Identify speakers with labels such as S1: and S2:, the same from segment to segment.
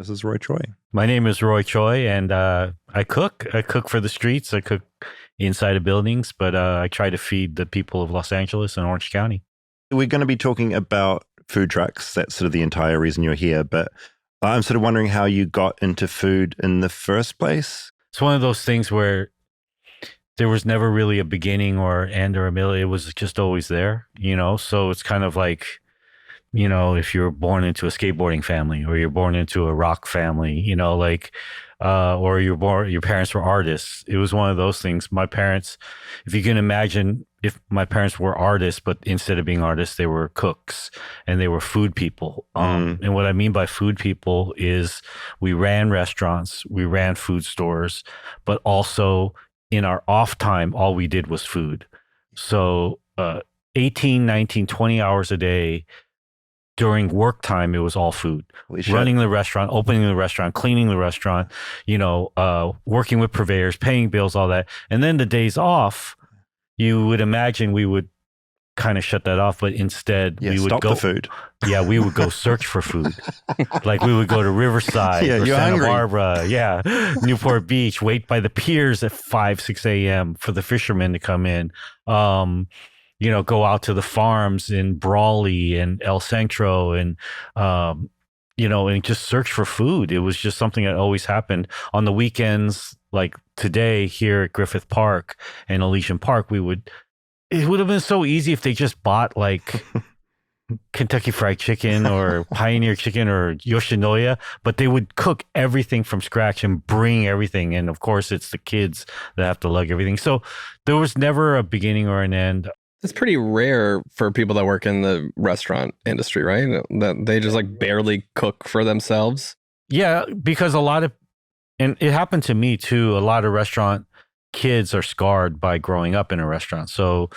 S1: This is Roy Choi.
S2: My name is Roy Choi, and I cook. I cook for the streets. I cook inside of buildings, but I try to feed the people of Los Angeles and Orange County.
S1: We're going to be talking about food trucks. That's sort of the entire reason you're here. But I'm sort of wondering how you got into food in the first place.
S2: It's one of those things where there was never really a beginning or end or a middle. It was just always there, So it's kind of like, if you're born into a skateboarding family or you're born into a rock family, or your parents were artists. It was one of those things. My parents, if you can imagine, if my parents were artists, but instead of being artists, they were cooks and they were food people. And what I mean by food people is we ran restaurants, we ran food stores, but also in our off time, all we did was food. So 18, 19, 20 hours a day. During work time, it was all food. Running the restaurant, opening the restaurant, cleaning the restaurant, working with purveyors, paying bills, all that. And then the days off, you would imagine we would kind of shut that off, but instead we would
S1: stop
S2: go
S1: the food.
S2: Yeah, we would go search for food. Like we would go to Riverside or Santa Barbara, Newport Beach, wait by the piers at 5, 6 a.m. for the fishermen to come in. Go out to the farms in Brawley and El Centro and just search for food. It was just something that always happened on the weekends. Like today here at Griffith Park and Elysian Park, it would have been so easy if they just bought like Kentucky Fried Chicken or Pioneer Chicken or Yoshinoya, but they would cook everything from scratch and bring everything. And of course, it's the kids that have to lug everything. So there was never a beginning or an end.
S3: It's pretty rare for people that work in the restaurant industry, right? That they just like barely cook for themselves.
S2: Yeah, because and it happened to me too, a lot of restaurant kids are scarred by growing up in a restaurant. So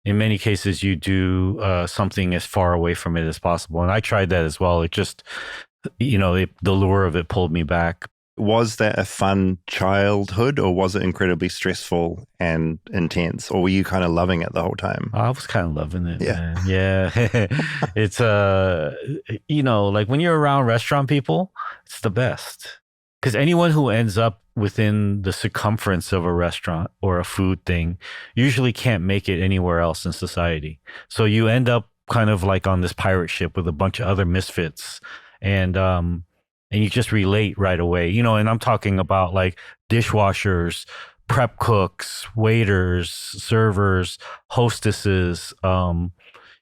S2: in many cases, you do something as far away from it as possible. And I tried that as well. It just, the lure of it pulled me back.
S1: Was that a fun childhood or was it incredibly stressful and intense? Or were you kind of loving it the whole time?
S2: I was kind of loving it.
S1: Yeah.
S2: Man. Yeah. It's, like when you're around restaurant people, it's the best. Because anyone who ends up within the circumference of a restaurant or a food thing usually can't make it anywhere else in society. So you end up kind of like on this pirate ship with a bunch of other misfits. And you just relate right away, and I'm talking about like dishwashers, prep cooks, waiters, servers, hostesses, from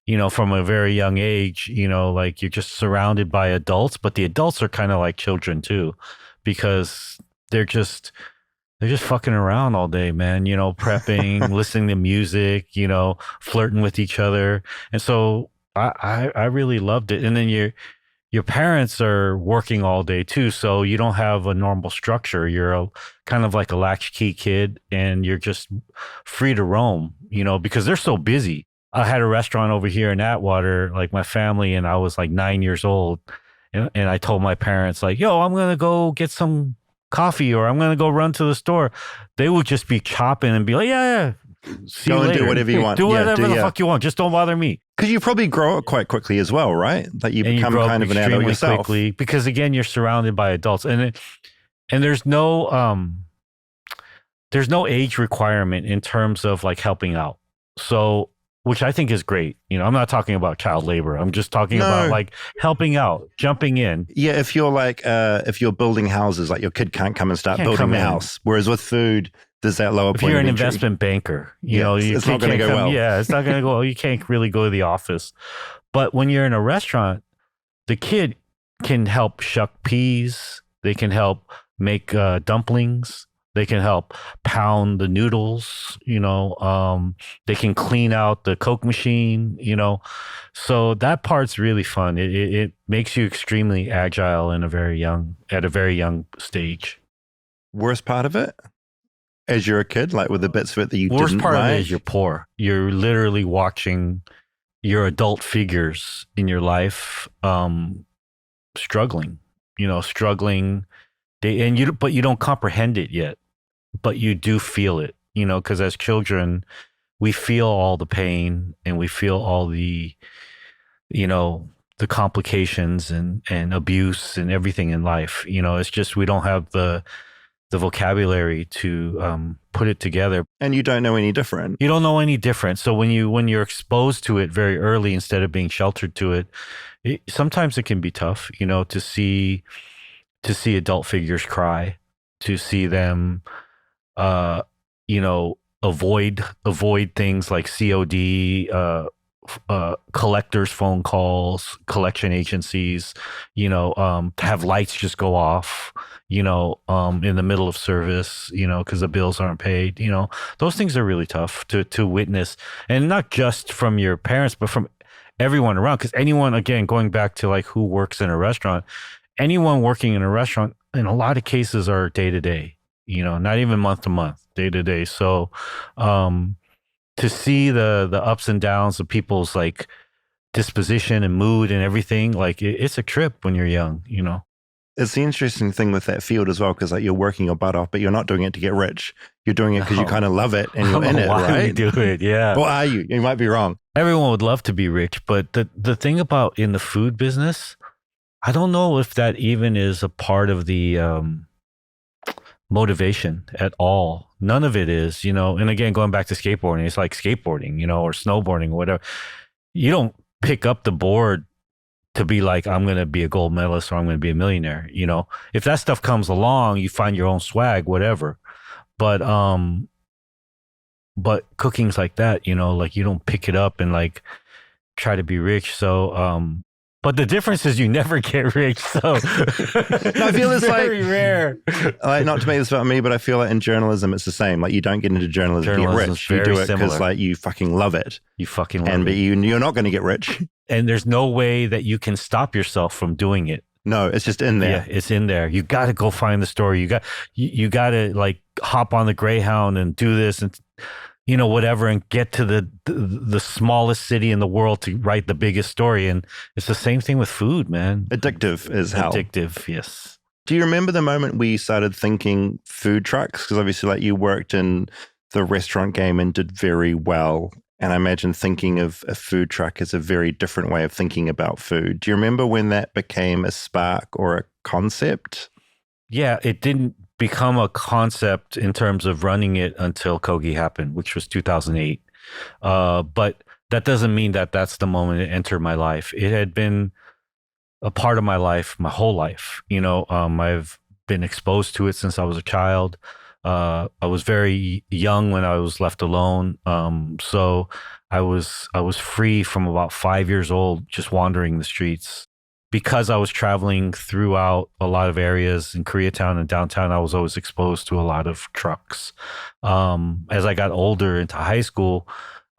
S2: a very young age, like you're just surrounded by adults, but the adults are kind of like children too, because they're just fucking around all day, man, prepping, listening to music, flirting with each other. And so I really loved it. And then your parents are working all day too, so you don't have a normal structure. You're kind of like a latchkey kid, and you're just free to roam, because they're so busy. I had a restaurant over here in Atwater, like my family, and I was like 9 years old, and I told my parents like, "Yo, I'm gonna go get some coffee, or I'm gonna go run to the store." They would just be chopping and be like, "Yeah, see
S1: Go
S2: you
S1: and
S2: later.
S1: do whatever you want.
S2: Do whatever the fuck you want. Just don't bother me."
S1: Because you probably grow up quite quickly as well, right? Like you become kind of an adult yourself.
S2: Quickly, because again, you're surrounded by adults, and there's no age requirement in terms of like helping out. So, which I think is great. I'm not talking about child labor. I'm just talking about like helping out, jumping in.
S1: Yeah, if you're like if you're building houses, like your kid can't come and start building the house. Whereas with food, there's that lower point.
S2: If you're an investment banker,
S1: it's not going to go well.
S2: Yeah, it's not going to go well. You can't really go to the office. But when you're in a restaurant, the kid can help shuck peas. They can help make dumplings. They can help pound the noodles. They can clean out the Coke machine. So that part's really fun. It makes you extremely agile at a very young stage.
S1: Worst part of it? As you're a kid, like with the bits of it that you
S2: Worst
S1: didn't
S2: part
S1: like?
S2: of it is you're poor. You're literally watching your adult figures in your life struggling. But you don't comprehend it yet, but you do feel it. Because as children, we feel all the pain and we feel all the the complications and abuse and everything in life. It's just we don't have the vocabulary to put it together.
S1: And you don't know any different.
S2: You don't know any different. So when you're exposed to it very early instead of being sheltered to it, sometimes it can be tough, to see adult figures cry, to see them, avoid things like COD, collectors' phone calls, collection agencies, to have lights just go off, in the middle of service, because the bills aren't paid. Those things are really tough to witness, and not just from your parents, but from everyone around. Because anyone, again, going back to like who works in a restaurant, anyone working in a restaurant, in a lot of cases, are day to day. Not even month to month, day to day. So, to see the ups and downs of people's like disposition and mood and everything, like it's a trip when you're young.
S1: It's the interesting thing with that field as well, because like you're working your butt off, but you're not doing it to get rich. You're doing it because you kind of love it and you're in it,
S2: Why
S1: right?
S2: we do it, yeah.
S1: Or are you? You might be wrong.
S2: Everyone would love to be rich, but the thing about in the food business, I don't know if that even is a part of the motivation at all. None of it is, and again, going back to skateboarding, it's like skateboarding, or snowboarding or whatever. You don't pick up the board to be like, I'm going to be a gold medalist or I'm going to be a millionaire. If that stuff comes along, you find your own swag, whatever. But cooking's like that, like you don't pick it up and like try to be rich. So, but the difference is you never get rich. So
S1: No, I feel it's
S2: very rare.
S1: Like, not to make this about me, but I feel like in journalism, it's the same. Like you don't get into journalism to get rich. You do it because like you fucking love it.
S2: You fucking love
S1: and
S2: it.
S1: But you're not going to get rich.
S2: And there's no way that you can stop yourself from doing it.
S1: No, it's just in there.
S2: Yeah, it's in there. You got to go find the story. You got to like hop on the Greyhound and do this and whatever, and get to the smallest city in the world to write the biggest story. And it's the same thing with food, man.
S1: Addictive is hell.
S2: Addictive, yes.
S1: Do you remember the moment we started thinking food trucks? Because obviously, like you worked in the restaurant game and did very well. And I imagine thinking of a food truck is a very different way of thinking about food. Do you remember when that became a spark or a concept?
S2: Yeah, it didn't become a concept in terms of running it until Kogi happened, which was 2008. But that doesn't mean that that's the moment it entered my life. It had been a part of my life, my whole life. I've been exposed to it since I was a child. I was very young when I was left alone. So I was free from about 5 years old, just wandering the streets. Because I was traveling throughout a lot of areas in Koreatown and downtown, I was always exposed to a lot of trucks. As I got older into high school,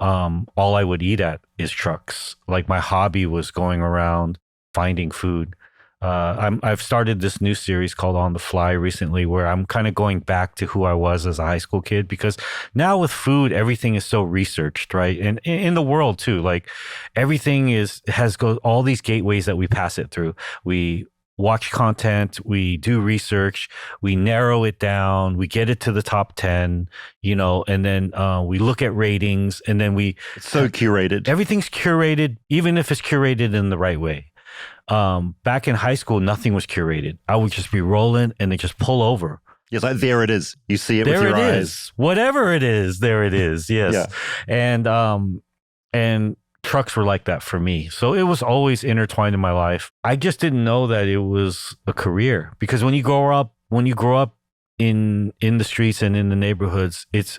S2: all I would eat at is trucks. Like my hobby was going around finding food. I've started this new series called On the Fly recently, where I'm kind of going back to who I was as a high school kid, because now with food, everything is so researched, right? And in the world too, like everything has all these gateways that we pass it through. We watch content, we do research, we narrow it down, we get it to the top 10, and then we look at ratings, and then
S1: it's so curated.
S2: Everything's curated, even if it's curated in the right way. Back in high school, nothing was curated. I would just be rolling and they just pull over.
S1: It's like, there it is. You see it with your eyes.
S2: There it is. Whatever it is, there it is. Yes.
S1: Yeah.
S2: And trucks were like that for me. So it was always intertwined in my life. I just didn't know that it was a career, because when you grow up in the streets and in the neighborhoods, it's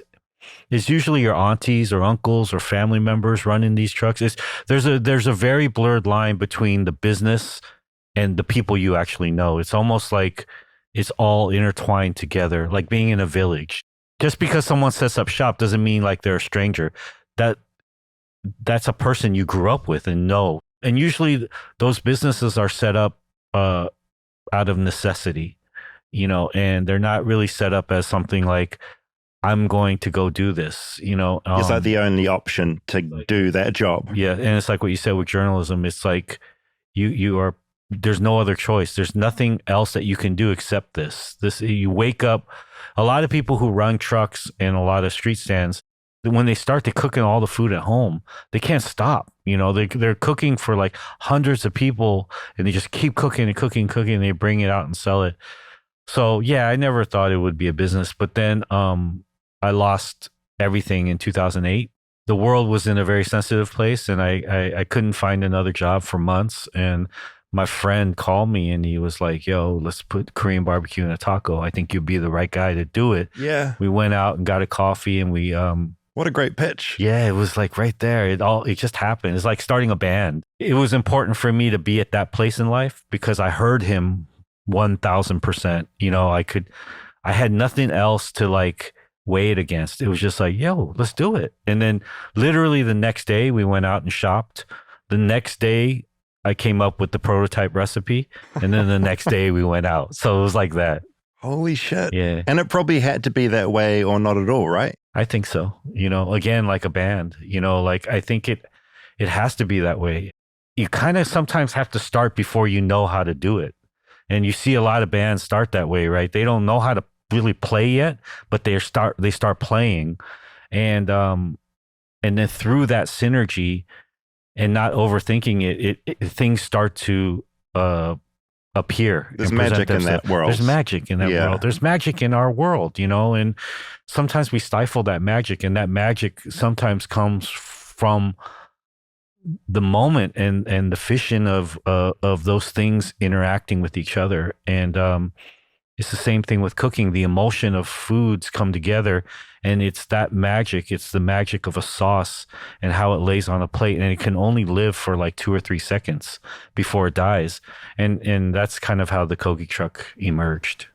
S2: usually your aunties or uncles or family members running these trucks. There's a very blurred line between the business and the people you actually know. It's almost like it's all intertwined together, like being in a village. Just because someone sets up shop doesn't mean like they're a stranger. That's a person you grew up with and know. And usually those businesses are set up out of necessity, and they're not really set up as something like, I'm going to go do this,
S1: It's like the only option to do that job.
S2: Yeah. And it's like what you said with journalism. It's like there's no other choice. There's nothing else that you can do except this. You wake up, a lot of people who run trucks and a lot of street stands, when they start to cooking all the food at home, they can't stop. You know, they're cooking for like hundreds of people, and they just keep cooking and cooking, cooking, and they bring it out and sell it. So yeah, I never thought it would be a business, but then I lost everything in 2008. The world was in a very sensitive place, and I couldn't find another job for months. And my friend called me, and he was like, "Yo, let's put Korean barbecue in a taco. I think you'd be the right guy to do it."
S1: Yeah.
S2: We went out and got a coffee, and we
S1: What a great pitch.
S2: yeah, it was like right there. It just happened. It's like starting a band. It was important for me to be at that place in life because I heard him 1000%. You know, I had nothing else to like weigh it against. It was just like, yo, let's do it. And then literally the next day we went out and shopped. The next day I came up with the prototype recipe. And then the next day we went out. So it was like that.
S1: Holy shit.
S2: Yeah.
S1: And it probably had to be that way or not at all, right?
S2: I think so. You know, again, like a band, you know, like I think it has to be that way. You kind of sometimes have to start before you know how to do it. And you see a lot of bands start that way, right? They don't know how to really play yet, but they start playing. And then through that synergy and not overthinking it things start to appear.
S1: There's
S2: and
S1: magic in that world.
S2: There's magic in that
S1: Yeah.
S2: world. There's magic in our world, you know, and sometimes we stifle that magic, and that magic sometimes comes from the moment and the fission of those things interacting with each other. And it's the same thing with cooking. The emotion of foods come together, and it's that magic. It's the magic of a sauce and how it lays on a plate, and it can only live for like 2 or 3 seconds before it dies. And that's kind of how the Kogi truck emerged.